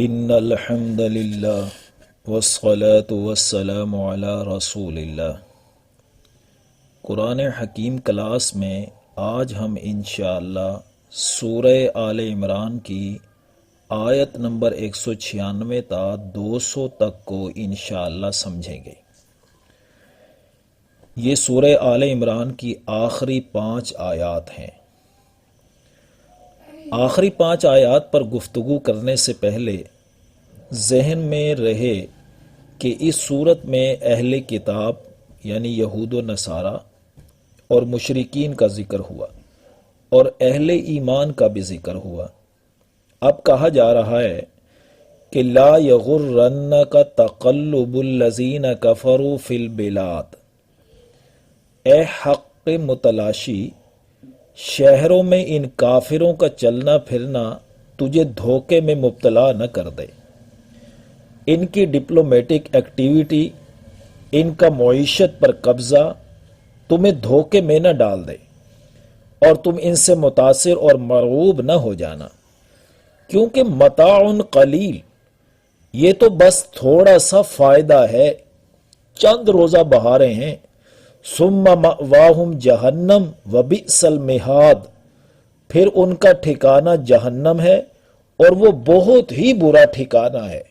ان الحمد للہ والصلاة والسلام علی رسول اللہ۔ قرآن حکیم کلاس میں آج ہم انشاءاللہ سورہ آل عمران کی آیت نمبر 196 تا 200 تک کو انشاءاللہ سمجھیں گے۔ یہ سورہ آل عمران کی آخری 5 آیات ہیں۔ آخری 5 آیات پر گفتگو کرنے سے پہلے ذہن میں رہے کہ اس صورت میں اہل کتاب یعنی یہود و نصارہ اور مشرکین کا ذکر ہوا اور اہل ایمان کا بھی ذکر ہوا۔ اب کہا جا رہا ہے کہ لا یغرنک تقلب الذین کفروا فی البلاد، اے حق متلاشی شہروں میں ان کافروں کا چلنا پھرنا تجھے دھوکے میں مبتلا نہ کر دے۔ ان کی ڈپلومیٹک ایکٹیویٹی، ان کا معیشت پر قبضہ تمہیں دھوکے میں نہ ڈال دے اور تم ان سے متاثر اور مرعوب نہ ہو جانا، کیونکہ متاع قلیل، یہ تو بس تھوڑا سا فائدہ ہے، چند روزہ بہاریں ہیں۔ ثم مأواہم جہنم وبئس المہاد، پھر ان کا ٹھکانہ جہنم ہے اور وہ بہت ہی برا ٹھکانہ ہے۔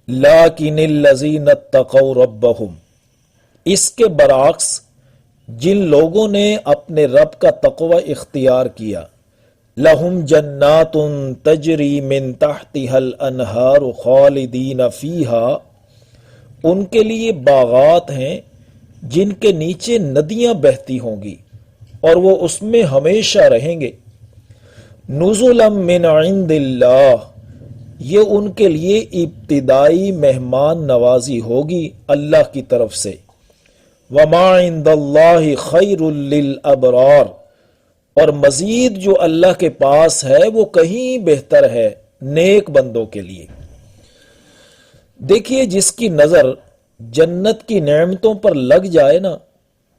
لیکن الذین اتقوا ربہم، اس کے برعکس جن لوگوں نے اپنے رب کا تقوی اختیار کیا، لہم جنات تجری من تحتها الانہار خالدین فیہا، ان کے لیے باغات ہیں جن کے نیچے ندیاں بہتی ہوں گی اور وہ اس میں ہمیشہ رہیں گے۔ نزلا من عند اللہ، یہ ان کے لیے ابتدائی مہمان نوازی ہوگی اللہ کی طرف سے۔ وما عند اللہ خیر للابرار، اور مزید جو اللہ کے پاس ہے وہ کہیں بہتر ہے نیک بندوں کے لیے۔ دیکھیے، جس کی نظر جنت کی نعمتوں پر لگ جائے نا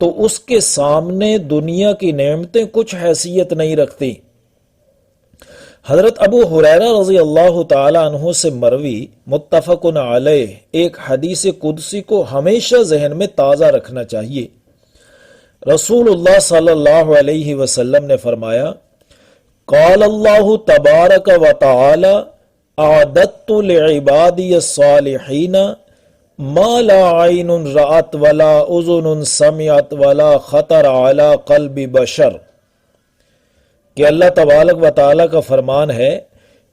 تو اس کے سامنے دنیا کی نعمتیں کچھ حیثیت نہیں رکھتی۔ حضرت ابو ہریرہ رضی اللہ تعالی عنہ سے مروی متفق علیہ ایک حدیث قدسی کو ہمیشہ ذہن میں تازہ رکھنا چاہیے۔ رسول اللہ صلی اللہ علیہ وسلم نے فرمایا، قال اللہ تبارک و تعالی اعددت لعبادی الصالحین ما لا عین رأت ولا اذن سمعت ولا خطر علی قلب بشر، کہ اللہ تبارک و تعالیٰ کا فرمان ہے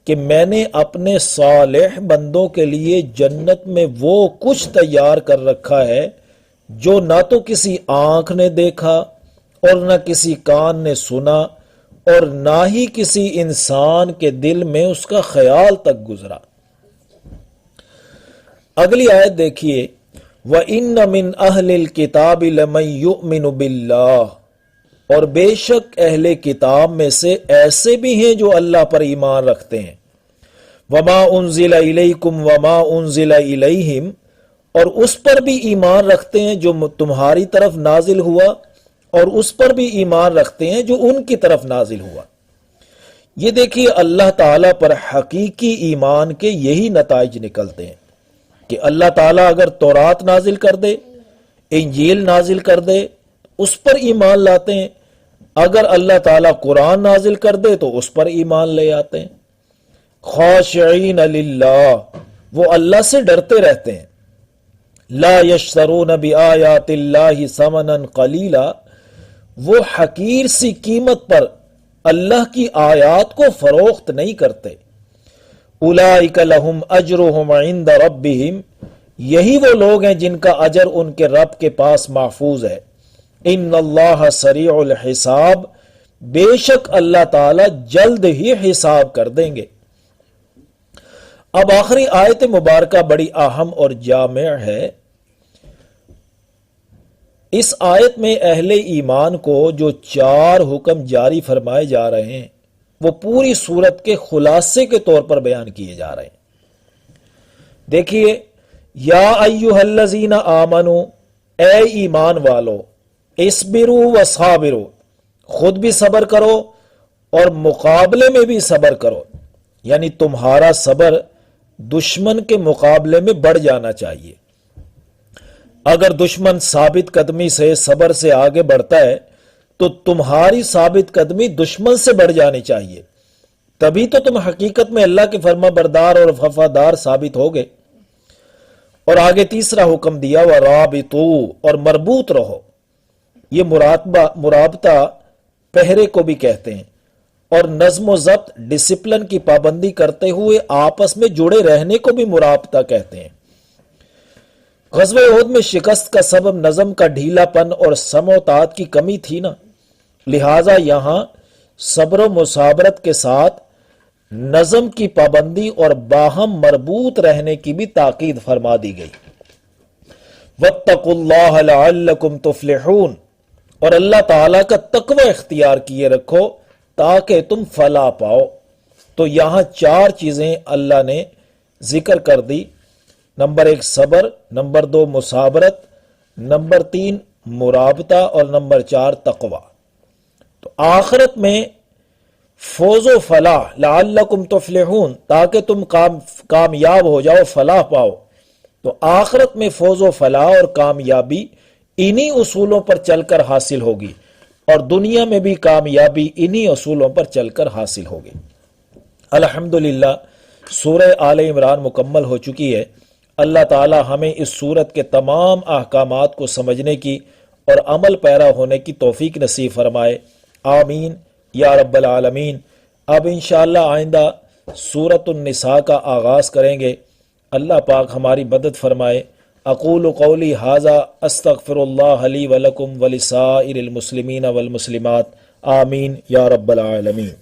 کہ میں نے اپنے صالح بندوں کے لیے جنت میں وہ کچھ تیار کر رکھا ہے جو نہ تو کسی آنکھ نے دیکھا اور نہ کسی کان نے سنا اور نہ ہی کسی انسان کے دل میں اس کا خیال تک گزرا۔ اگلی آیت دیکھیے، وَإِنَّ مِنْ أَهْلِ الْكِتَابِ لَمَنْ يُؤْمِنُ بِاللَّهِ، اور بے شک اہل کتاب میں سے ایسے بھی ہیں جو اللہ پر ایمان رکھتے ہیں۔ وَمَا أُنزِلَ إِلَيْكُمْ وَمَا أُنزِلَ إِلَيْهِمْ، اور اس پر بھی ایمان رکھتے ہیں جو تمہاری طرف نازل ہوا اور اس پر بھی ایمان رکھتے ہیں جو ان کی طرف نازل ہوا۔ یہ دیکھیے، اللہ تعالیٰ پر حقیقی ایمان کے یہی نتائج نکلتے ہیں کہ اللہ تعالیٰ اگر تورات نازل کر دے، انجیل نازل کر دے، اس پر ایمان لاتے ہیں۔ اگر اللہ تعالیٰ قرآن نازل کر دے تو اس پر ایمان لے آتے ہیں۔ خاشعین للہ، وہ اللہ سے ڈرتے رہتے ہیں۔ لا یشترون بآیات اللہ ثمنا قلیلا، وہ حقیر سی قیمت پر اللہ کی آیات کو فروخت نہیں کرتے۔ اولئک لہم اجرہم عند ربہم، یہی وہ لوگ ہیں جن کا اجر ان کے رب کے پاس محفوظ ہے۔ ان اللہ سریع الحساب، بے شک اللہ تعالی جلد ہی حساب کر دیں گے۔ اب آخری آیت مبارکہ بڑی اہم اور جامع ہے۔ اس آیت میں اہل ایمان کو جو 4 حکم جاری فرمائے جا رہے ہیں وہ پوری صورت کے خلاصے کے طور پر بیان کیے جا رہے ہیں۔ دیکھیے، یا ایھا الذین آمنو، اے ایمان والو، اصبروا وصابروا، خود بھی صبر کرو اور مقابلے میں بھی صبر کرو۔ یعنی تمہارا صبر دشمن کے مقابلے میں بڑھ جانا چاہیے۔ اگر دشمن ثابت قدمی سے صبر سے آگے بڑھتا ہے تو تمہاری ثابت قدمی دشمن سے بڑھ جانی چاہیے، تبھی تو تم حقیقت میں اللہ کے فرما بردار اور وفادار ثابت ہوگے۔ اور آگے تیسرا حکم دیا وَرَابِطُوا، اور مربوط رہو۔ یہ مرابطہ پہرے کو بھی کہتے ہیں، اور نظم و ضبط ڈسپلن کی پابندی کرتے ہوئے آپس میں جڑے رہنے کو بھی مرابطہ کہتے ہیں۔ غزوہ احد میں شکست کا سبب نظم کا ڈھیلا پن اور سم و طاعت کی کمی تھی نا، لہٰذا یہاں صبر و مصابرت کے ساتھ نظم کی پابندی اور باہم مربوط رہنے کی بھی تاکید فرما دی گئی۔ وَاتَّقُوا اللَّهَ لَعَلَّكُمْ تُفْلِحُونَ، اور اللہ تعالیٰ کا تقوی اختیار کیے رکھو تاکہ تم فلاح پاؤ۔ تو یہاں 4 چیزیں اللہ نے ذکر کر دی، نمبر 1 صبر، نمبر 2 مصابرت، نمبر 3 مرابطہ، اور نمبر 4 تقوی۔ تو آخرت میں فوز و فلاح، لعلکم تفلحون، تاکہ تم کامیاب ہو جاؤ، فلاح پاؤ۔ تو آخرت میں فوز و فلاح اور کامیابی انہی اصولوں پر چل کر حاصل ہوگی، اور دنیا میں بھی کامیابی انہی اصولوں پر چل کر حاصل ہوگی۔ الحمدللہ سورہ آل عمران مکمل ہو چکی ہے۔ اللہ تعالی ہمیں اس سورت کے تمام احکامات کو سمجھنے کی اور عمل پیرا ہونے کی توفیق نصیب فرمائے، آمین یا رب العالمین۔ اب انشاءاللہ آئندہ سورۃ النساء کا آغاز کریں گے۔ اللہ پاک ہماری مدد فرمائے۔ اقول قولی ھذا استغفر اللہ لی ولکم ولسائر المسلمین والمسلمات، آمین یا رب العالمین۔